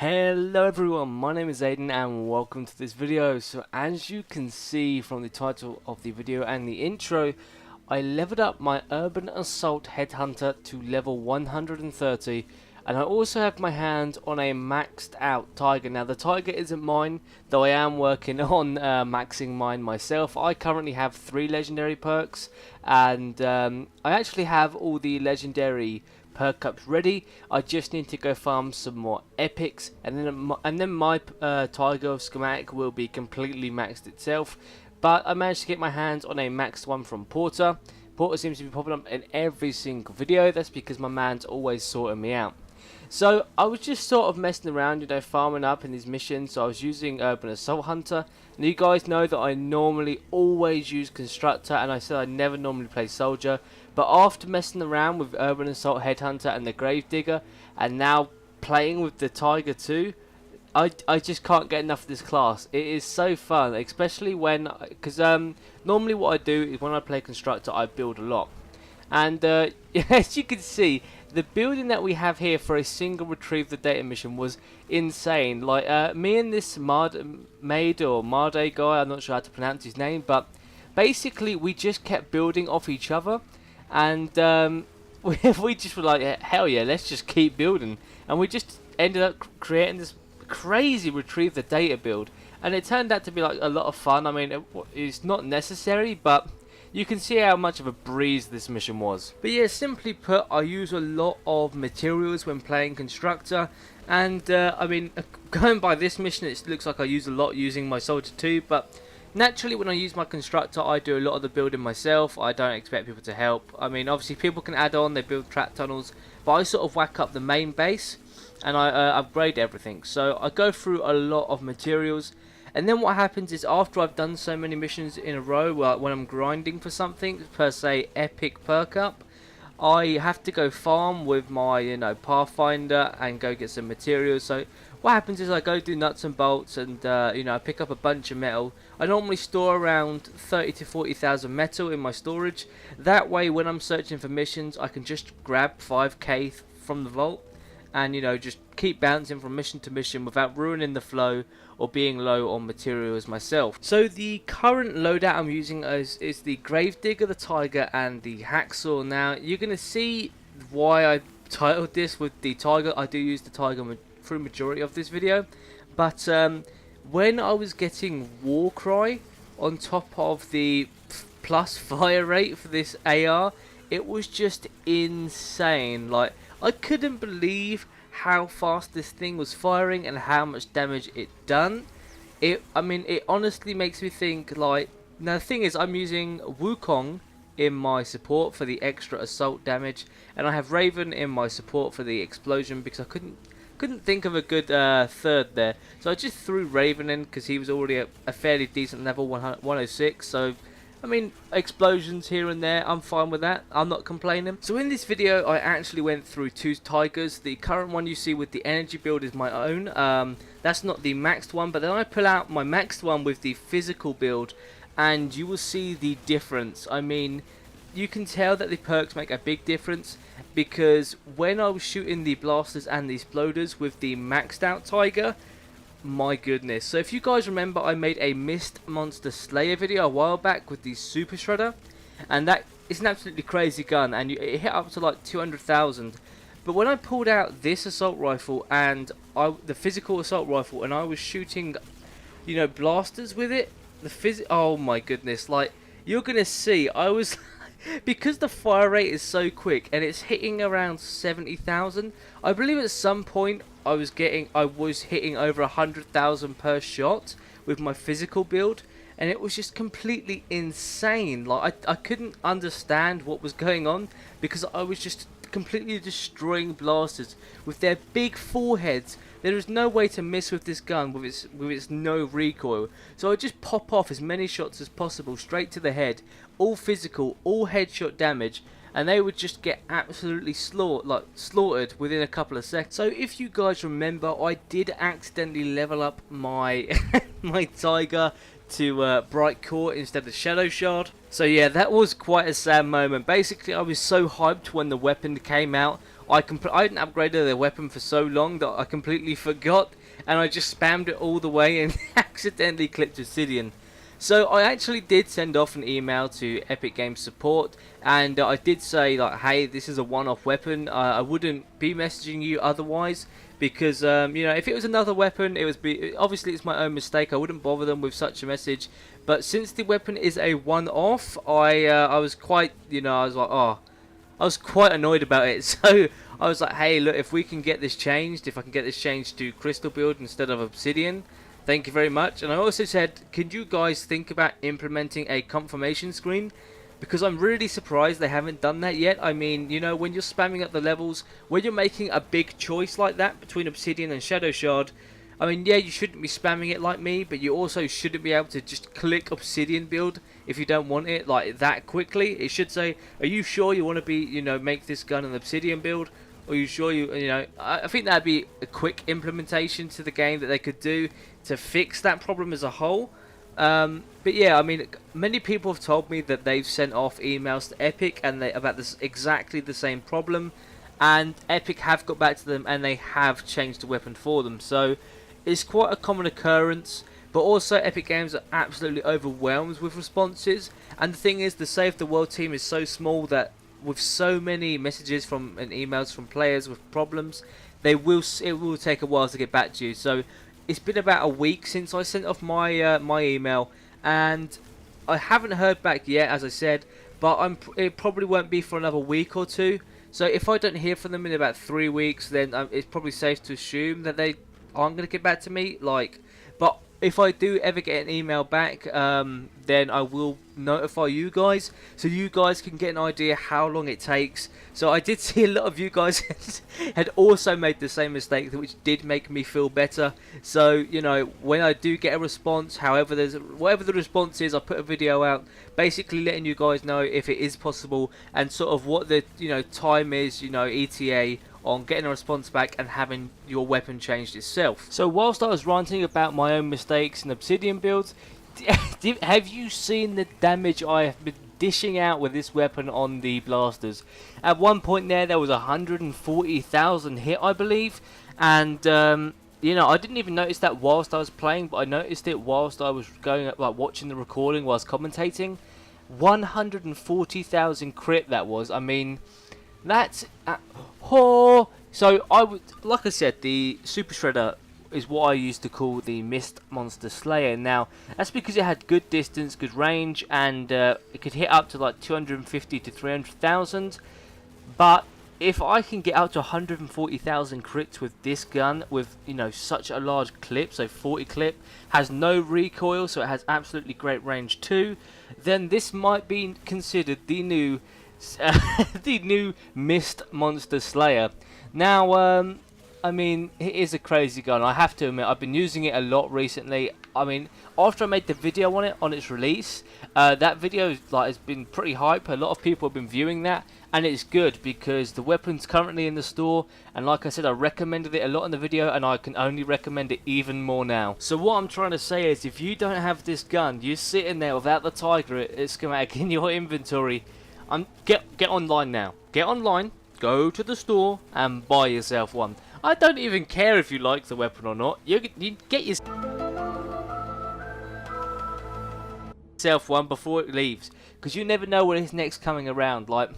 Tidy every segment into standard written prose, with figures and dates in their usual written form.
Hello everyone, my name is Aidan and welcome to this video. So as you can see from the title of the video and the intro, I leveled up my Urban Assault Headhunter to level 130, and I also have my hands on a maxed out Tiger. Now the Tiger isn't mine, though I am working on maxing mine myself. I currently have 3 legendary perks, and I actually have all the legendary perk ups ready. I just need to go farm some more epics, and then my Tiger schematic will be completely maxed itself. But I managed to get my hands on a maxed one from Porter. Porter seems to be popping up in every single video. That's because my man's always sorting me out. So I was just sort of messing around, farming up in these missions. So I was using Urban Assault Hunter. And you guys know that I normally always use Constructor, and I said I never normally play Soldier. But after messing around with Urban Assault Headhunter and the Gravedigger, and now playing with the Tiger too, I just can't get enough of this class. It is so fun, especially when, because normally what I do is when I play Constructor I build a lot. And as you can see, the building that we have here for a single retrieve the data mission was insane. Like me and this Made guy, I'm not sure how to pronounce his name, but basically we just kept building off each other, and we just were like, hell yeah, let's just keep building, and we just ended up creating this crazy retrieve the data build, and it turned out to be like a lot of fun. I mean, it's not necessary, but you can see how much of a breeze this mission was. But yeah, simply put, I use a lot of materials when playing Constructor, and I mean, going by this mission, it looks like I use a lot using my Soldier too, but naturally when I use my Constructor I do a lot of the building myself. I don't expect people to help. I mean, obviously people can add on, they build trap tunnels, but I sort of whack up the main base and I upgrade everything. So I go through a lot of materials, and then what happens is after I've done so many missions in a row, when I'm grinding for something, per se epic perk up, I have to go farm with my Pathfinder and go get some materials. So what happens is I go do nuts and bolts, and I pick up a bunch of metal. I normally store around 30 to 40,000 metal in my storage. That way when I'm searching for missions I can just grab 5k from the vault, and just keep bouncing from mission to mission without ruining the flow or being low on materials myself. So the current loadout I'm using is the Gravedigger, the Tiger, and the Hacksaw. Now you're going to see why I titled this with the Tiger. I do use the Tiger through majority of this video, but when I was getting Warcry on top of the plus fire rate for this AR, it was just insane. Like, I couldn't believe how fast this thing was firing and how much damage it done. I mean, it honestly makes me think, like, now the thing is, I'm using Wukong in my support for the extra assault damage, and I have Raven in my support for the explosion, because I couldn't think of a good third there. So I just threw Raven in because he was already a fairly decent level, 106. So I mean, explosions here and there, I'm fine with that, I'm not complaining. So in this video I actually went through 2 Tigers. The current one you see with the energy build is my own. That's not the maxed one, but then I pull out my maxed one with the physical build, and you will see the difference. I mean, you can tell that the perks make a big difference, because when I was shooting the blasters and the exploders with the maxed out Tiger, my goodness. So if you guys remember, I made a Mist Monster Slayer video a while back with the Super Shredder, and that is an absolutely crazy gun, and it hit up to like 200,000. But when I pulled out this assault rifle and the physical assault rifle, and I was shooting blasters with it, oh my goodness, like, you're gonna see, I was because the fire rate is so quick and it's hitting around 70,000. I believe at some point I was hitting over 100,000 per shot with my physical build, and it was just completely insane. Like, I couldn't understand what was going on, because I was just completely destroying blasters with their big foreheads. There is no way to miss with this gun with its no recoil. So I just pop off as many shots as possible straight to the head, all physical, all headshot damage, and they would just get absolutely slaughtered within a couple of seconds. So if you guys remember, I did accidentally level up my my Tiger to Bright Core instead of Shadow Shard. So yeah, that was quite a sad moment. Basically, I was so hyped when the weapon came out. I hadn't upgraded the weapon for so long that I completely forgot, and I just spammed it all the way and accidentally clicked Obsidian. So I actually did send off an email to Epic Games support, and I did say like, hey, this is a one-off weapon. I wouldn't be messaging you otherwise, because you know, if it was another weapon, obviously it's my own mistake. I wouldn't bother them with such a message. But since the weapon is a one-off, I was quite, you know, I was like, oh, I was quite annoyed about it. So I was like, hey, look, if we can get this changed, if I can get this changed to Crystal Build instead of Obsidian, thank you very much. And I also said, could you guys think about implementing a confirmation screen? Because I'm really surprised they haven't done that yet. I mean, you know, when you're spamming up the levels, when you're making a big choice like that between Obsidian and Shadow Shard, I mean, yeah, you shouldn't be spamming it like me, but you also shouldn't be able to just click Obsidian build if you don't want it like that quickly. It should say, are you sure you want to be, you know, make this gun an Obsidian build? Or are you sure you know, I think that'd be a quick implementation to the game that they could do to fix that problem as a whole. But yeah, I mean, many people have told me that they've sent off emails to Epic and about this exactly the same problem, and Epic have got back to them and they have changed the weapon for them. So it's quite a common occurrence, but also Epic Games are absolutely overwhelmed with responses. And the thing is, the Save the World team is so small that with so many messages from and emails from players with problems, it will take a while to get back to you. So it's been about a week since I sent off my my email, and I haven't heard back yet, as I said, but it probably won't be for another week or two. So if I don't hear from them in about 3 weeks, then it's probably safe to assume that they aren't going to get back to me. But if I do ever get an email back, then I will notify you guys, so you guys can get an idea how long it takes. So I did see a lot of you guys had also made the same mistake, which did make me feel better. So, you know, when I do get a response, whatever the response is, I put a video out basically letting you guys know if it is possible and sort of what the, you know, time is, you know, ETA on getting a response back and having your weapon changed itself. So whilst I was ranting about my own mistakes in Obsidian builds, have you seen the damage I have been dishing out with this weapon on the blasters? At one point there was 140,000 hit, I believe, and you know, I didn't even notice that whilst I was playing, but I noticed it whilst I was watching the recording whilst commentating. 140,000 crit that was. I mean, that's so like I said, the Super Shredder is what I used to call the Mist Monster Slayer. Now, that's because it had good distance, good range, and it could hit up to like 250 to 300,000. But if I can get up to 140,000 crits with this gun, with, you know, such a large clip, so 40 clip, has no recoil, so it has absolutely great range too, then this might be considered the new the new Mist Monster Slayer. Now, I mean, it is a crazy gun. I have to admit, I've been using it a lot recently. I mean, after I made the video on it, on its release, that video has been pretty hype. A lot of people have been viewing that, and it's good because the weapon's currently in the store, and like I said, I recommended it a lot in the video, and I can only recommend it even more now. So what I'm trying to say is, if you don't have this gun, you're sitting there without the Tiger schematic in your inventory, get online now. Get online, go to the store, and buy yourself one. I don't even care if you like the weapon or not. You get yourself one before it leaves, because you never know when it's next coming around. Like,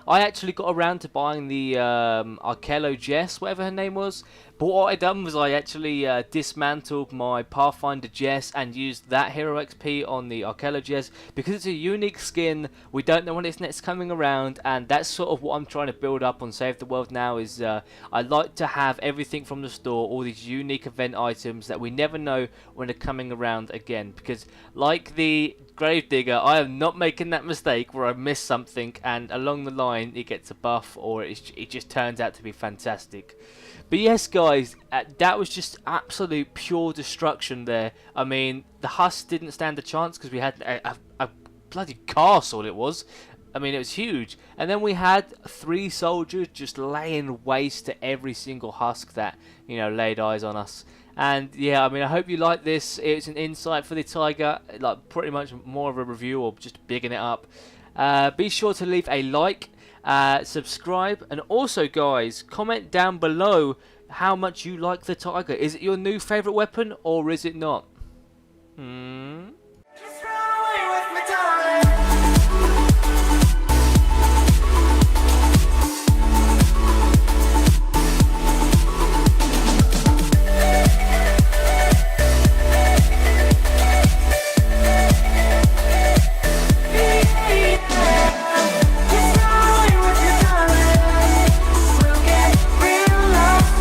I actually got around to buying the Arkello Jess, whatever her name was. But what I done was I actually dismantled my Pathfinder Jess and used that hero XP on the Arkello Jess, because it's a unique skin. We don't know when it's next coming around, and that's sort of what I'm trying to build up on Save the World now. Is I like to have everything from the store, all these unique event items that we never know when they're coming around again. Because like the Gravedigger, I am not making that mistake where I miss something and along the line it gets a buff, or it just turns out to be fantastic. But yes, guys, that was just absolute pure destruction there. I mean, the husks didn't stand a chance because we had a bloody castle, it was. I mean, it was huge. And then we had 3 soldiers just laying waste to every single husk that, you know, laid eyes on us. And yeah, I mean, I hope you like this. It's an insight for the Tiger, like pretty much more of a review or just bigging it up. Be sure to leave a like, subscribe, and also guys, comment down below how much you like the Tiger. Is it your new favourite weapon or is it not?